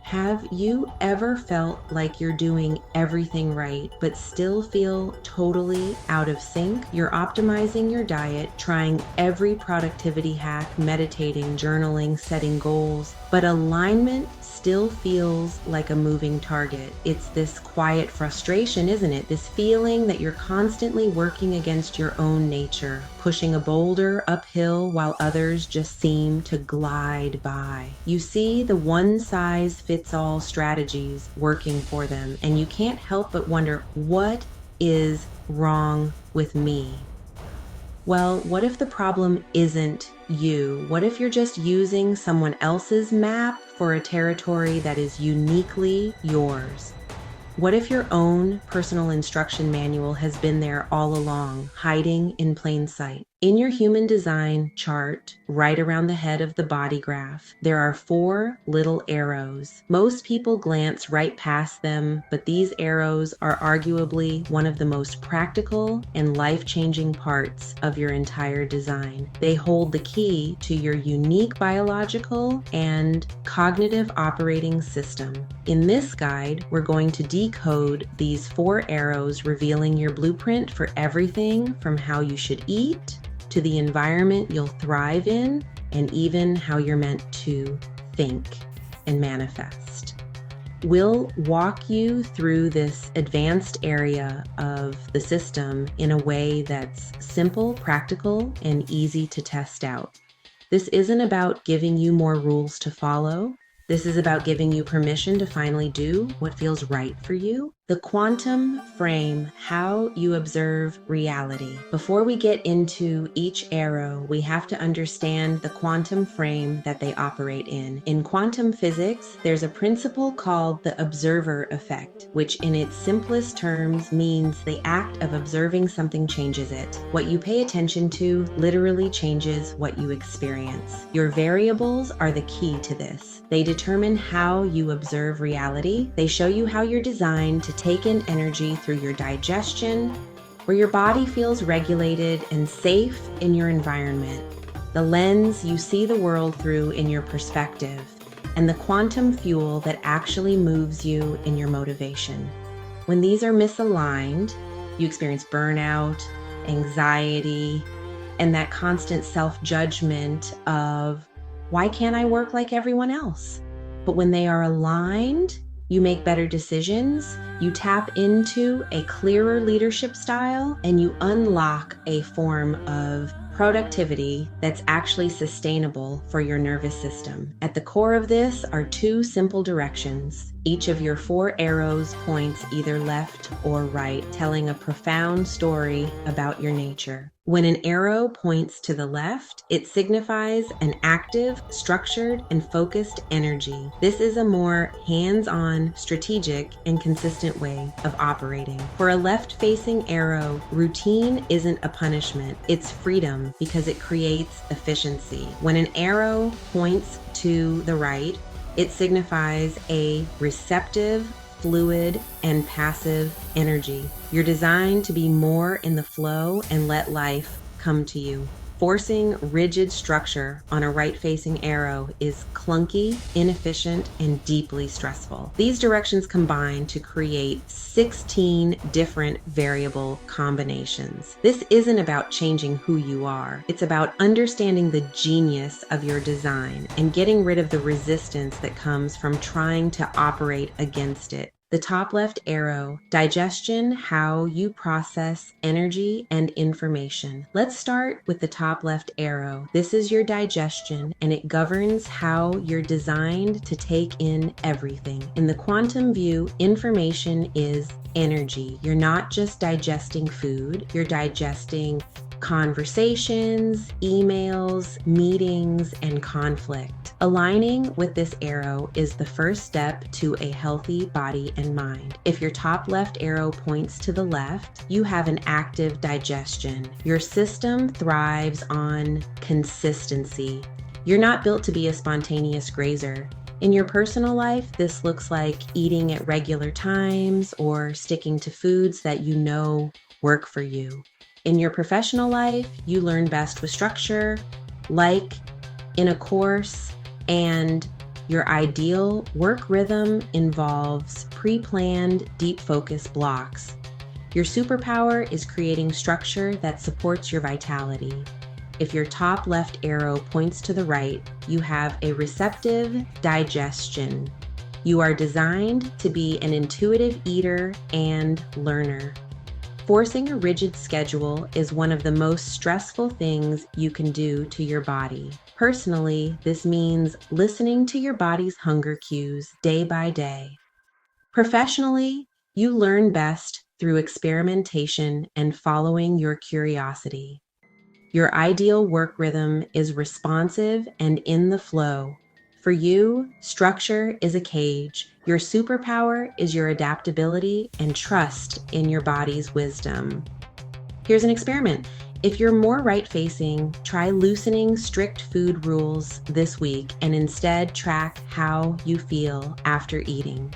Have you ever felt like you're doing everything right, but still feel totally out of sync? You're optimizing your diet, trying every productivity hack, meditating, journaling, setting goals, but alignment still feels like a moving target. It's this quiet frustration, isn't it? This feeling that you're constantly working against your own nature, pushing a boulder uphill while others just seem to glide by. You see the one-size-fits-all strategies working for them, and you can't help but wonder, what is wrong with me? Well, what if the problem isn't you? What if you're just using someone else's map for a territory that is uniquely yours? What if your own personal instruction manual has been there all along, hiding in plain sight? In your human design chart, right around the head of the body graph, there are 4 little arrows. Most people glance right past them, but these arrows are arguably one of the most practical and life-changing parts of your entire design. They hold the key to your unique biological and cognitive operating system. In this guide, we're going to decode these 4 arrows, revealing your blueprint for everything from how you should eat to the environment you'll thrive in, and even how you're meant to think and manifest. We'll walk you through this advanced area of the system in a way that's simple, practical, and easy to test out. This isn't about giving you more rules to follow. This is about giving you permission to finally do what feels right for you. The quantum frame, how you observe reality. Before we get into each arrow, we have to understand the quantum frame that they operate in. In quantum physics, there's a principle called the observer effect, which in its simplest terms means the act of observing something changes it. What you pay attention to literally changes what you experience. Your variables are the key to this. They determine how you observe reality. They show you how you're designed to take in energy through your digestion, where your body feels regulated and safe in your environment, the lens you see the world through in your perspective, and the quantum fuel that actually moves you in your motivation. When these are misaligned, you experience burnout, anxiety, and that constant self-judgment of, why can't I work like everyone else? But when they are aligned, you make better decisions, you tap into a clearer leadership style, and you unlock a form of productivity that's actually sustainable for your nervous system. At the core of this are 2 simple directions. Each of your 4 arrows points either left or right, telling a profound story about your nature. When an arrow points to the left, it signifies an active, structured, and focused energy. This is a more hands-on, strategic, and consistent way of operating. For a left-facing arrow, routine isn't a punishment, it's freedom because it creates efficiency. When an arrow points to the right, it signifies a receptive, fluid, and passive energy. You're designed to be more in the flow and let life come to you. Forcing rigid structure on a right-facing arrow is clunky, inefficient, and deeply stressful. These directions combine to create 16 different variable combinations. This isn't about changing who you are. It's about understanding the genius of your design and getting rid of the resistance that comes from trying to operate against it. The top left arrow, digestion, how you process energy and information. Let's start with the top left arrow. This is your digestion, and it governs how you're designed to take in everything. In the quantum view, information is energy. You're not just digesting food, you're digesting conversations, emails, meetings, and conflict. Aligning with this arrow is the first step to a healthy body and mind. If your top left arrow points to the left, you have an active digestion. Your system thrives on consistency. You're not built to be a spontaneous grazer. In your personal life, this looks like eating at regular times or sticking to foods that you know work for you. In your professional life, you learn best with structure, like in a course, and Your ideal work rhythm involves pre-planned deep focus blocks. Your superpower is creating structure that supports your vitality. If your top left arrow points to the right, you have a receptive digestion. You are designed to be an intuitive eater and learner. Forcing a rigid schedule is one of the most stressful things you can do to your body. Personally, this means listening to your body's hunger cues day by day. Professionally, you learn best through experimentation and following your curiosity. Your ideal work rhythm is responsive and in the flow. For you, structure is a cage. Your superpower is your adaptability and trust in your body's wisdom. Here's an experiment. If you're more right-facing, try loosening strict food rules this week and instead track how you feel after eating.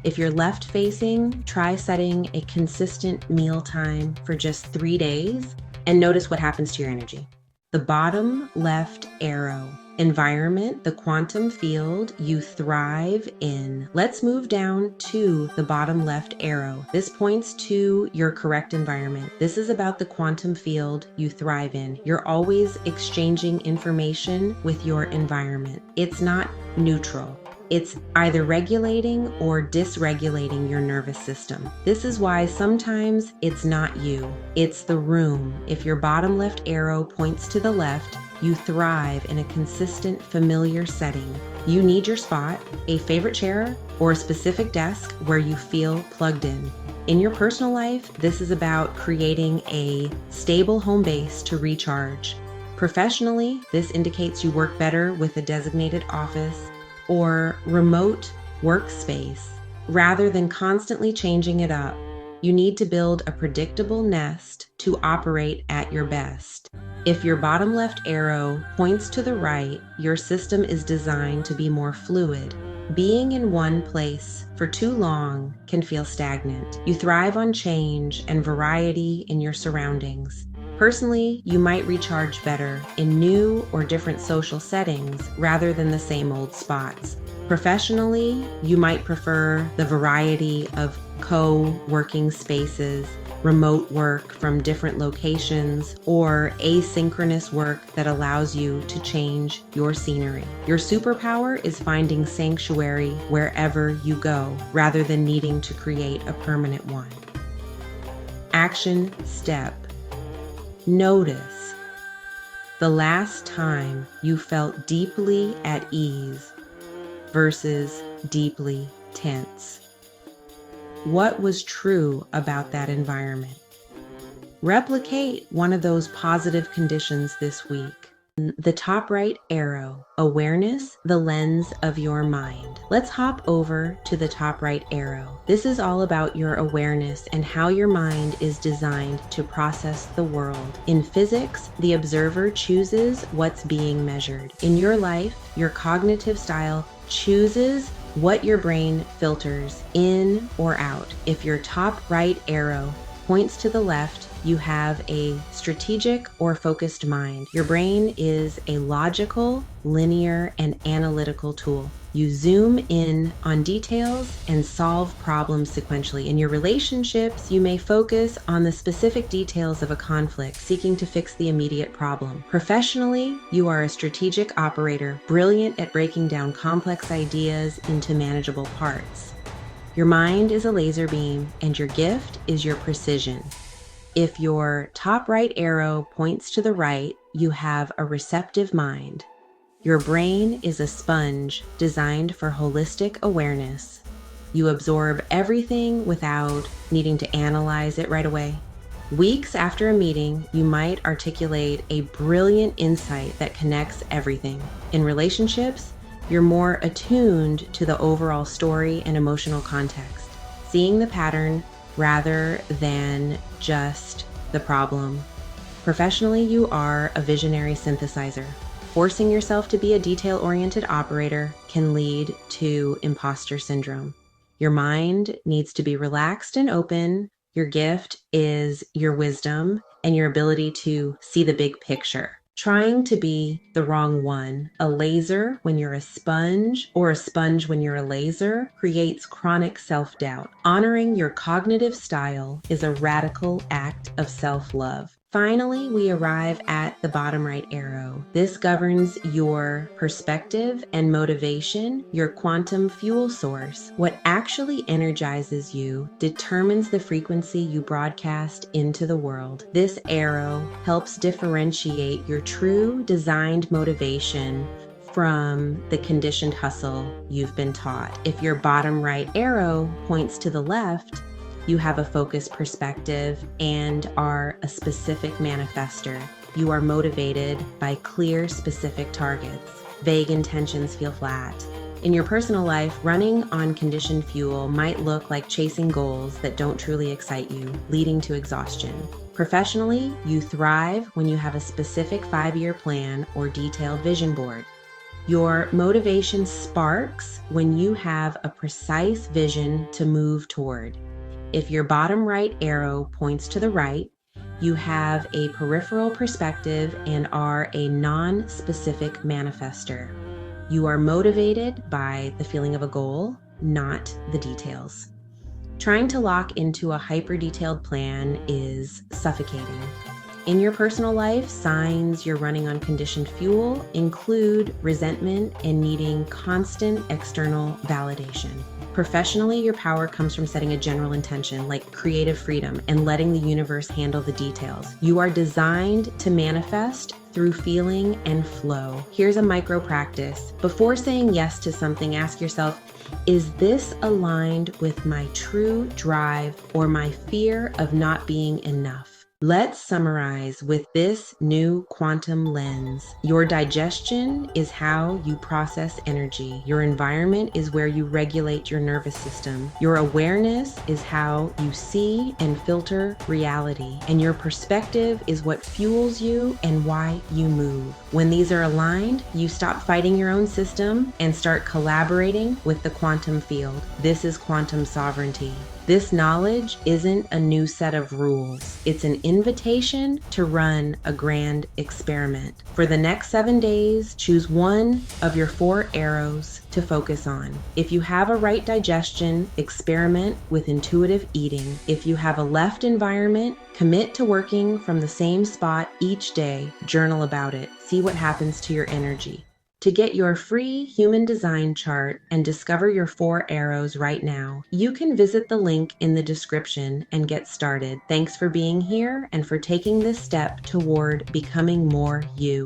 If you're left-facing, try setting a consistent meal time for just 3 days and notice what happens to your energy. The bottom left arrow. Environment, the quantum field you thrive in. Let's move down to the bottom left arrow. This points to your correct environment. This is about the quantum field you thrive in. You're always exchanging information with your environment. It's not neutral. It's either regulating or dysregulating your nervous system. This is why sometimes it's not you, it's the room. If your bottom left arrow points to the left, you thrive in a consistent, familiar setting. You need your spot, a favorite chair, or a specific desk where you feel plugged in. In your personal life, this is about creating a stable home base to recharge. Professionally, this indicates you work better with a designated office or remote workspace. Rather than constantly changing it up, you need to build a predictable nest to operate at your best. If your bottom left arrow points to the right, your system is designed to be more fluid. Being in one place for too long can feel stagnant. You thrive on change and variety in your surroundings. Personally, you might recharge better in new or different social settings rather than the same old spots. Professionally, you might prefer the variety of co-working spaces, remote work from different locations, or asynchronous work that allows you to change your scenery. Your superpower is finding sanctuary wherever you go, rather than needing to create a permanent one. Action step. Notice the last time you felt deeply at ease versus deeply tense. What was true about that environment? Replicate one of those positive conditions this week. The top right arrow, awareness, the lens of your mind. Let's hop over to the top right arrow. This is all about your awareness and how your mind is designed to process the world. In physics, the observer chooses what's being measured. In your life, your cognitive style chooses what your brain filters in or out. If your top right arrow points to the left, you have a strategic or focused mind. Your brain is a logical, linear, and analytical tool. You zoom in on details and solve problems sequentially. In your relationships, you may focus on the specific details of a conflict, seeking to fix the immediate problem. Professionally, you are a strategic operator, brilliant at breaking down complex ideas into manageable parts. Your mind is a laser beam, and your gift is your precision. If your top right arrow points to the right, you have a receptive mind. Your brain is a sponge designed for holistic awareness. You absorb everything without needing to analyze it right away. Weeks after a meeting, you might articulate a brilliant insight that connects everything. In relationships, you're more attuned to the overall story and emotional context, seeing the pattern rather than just the problem. Professionally, you are a visionary synthesizer. Forcing yourself to be a detail-oriented operator can lead to imposter syndrome. Your mind needs to be relaxed and open. Your gift is your wisdom and your ability to see the big picture. Trying to be the wrong one, a laser when you're a sponge, or a sponge when you're a laser, creates chronic self-doubt. Honoring your cognitive style is a radical act of self-love. Finally, we arrive at the bottom right arrow. This governs your perspective and motivation, your quantum fuel source. What actually energizes you determines the frequency you broadcast into the world. This arrow helps differentiate your true designed motivation from the conditioned hustle you've been taught. If your bottom right arrow points to the left, you have a focused perspective and are a specific manifester. You are motivated by clear, specific targets. Vague intentions feel flat. In your personal life, running on conditioned fuel might look like chasing goals that don't truly excite you, leading to exhaustion. Professionally, you thrive when you have a specific 5-year plan or detailed vision board. Your motivation sparks when you have a precise vision to move toward. If your bottom right arrow points to the right, you have a peripheral perspective and are a non-specific manifester. You are motivated by the feeling of a goal, not the details. Trying to lock into a hyper-detailed plan is suffocating. In your personal life, signs you're running on conditioned fuel include resentment and needing constant external validation. Professionally, your power comes from setting a general intention, like creative freedom, and letting the universe handle the details. You are designed to manifest through feeling and flow. Here's a micro practice. Before saying yes to something, ask yourself, is this aligned with my true drive or my fear of not being enough? Let's summarize with this new quantum lens. Your digestion is how you process energy. Your environment is where you regulate your nervous system. Your awareness is how you see and filter reality. And your perspective is what fuels you and why you move. When these are aligned, you stop fighting your own system and start collaborating with the quantum field. This is quantum sovereignty. This knowledge isn't a new set of rules. It's an invitation to run a grand experiment. For the next 7 days, choose one of your 4 arrows to focus on. If you have a right digestion, experiment with intuitive eating. If you have a left environment, commit to working from the same spot each day. Journal about it. See what happens to your energy. To get your free human design chart and discover your 4 arrows right now, you can visit the link in the description and get started. Thanks for being here and for taking this step toward becoming more you.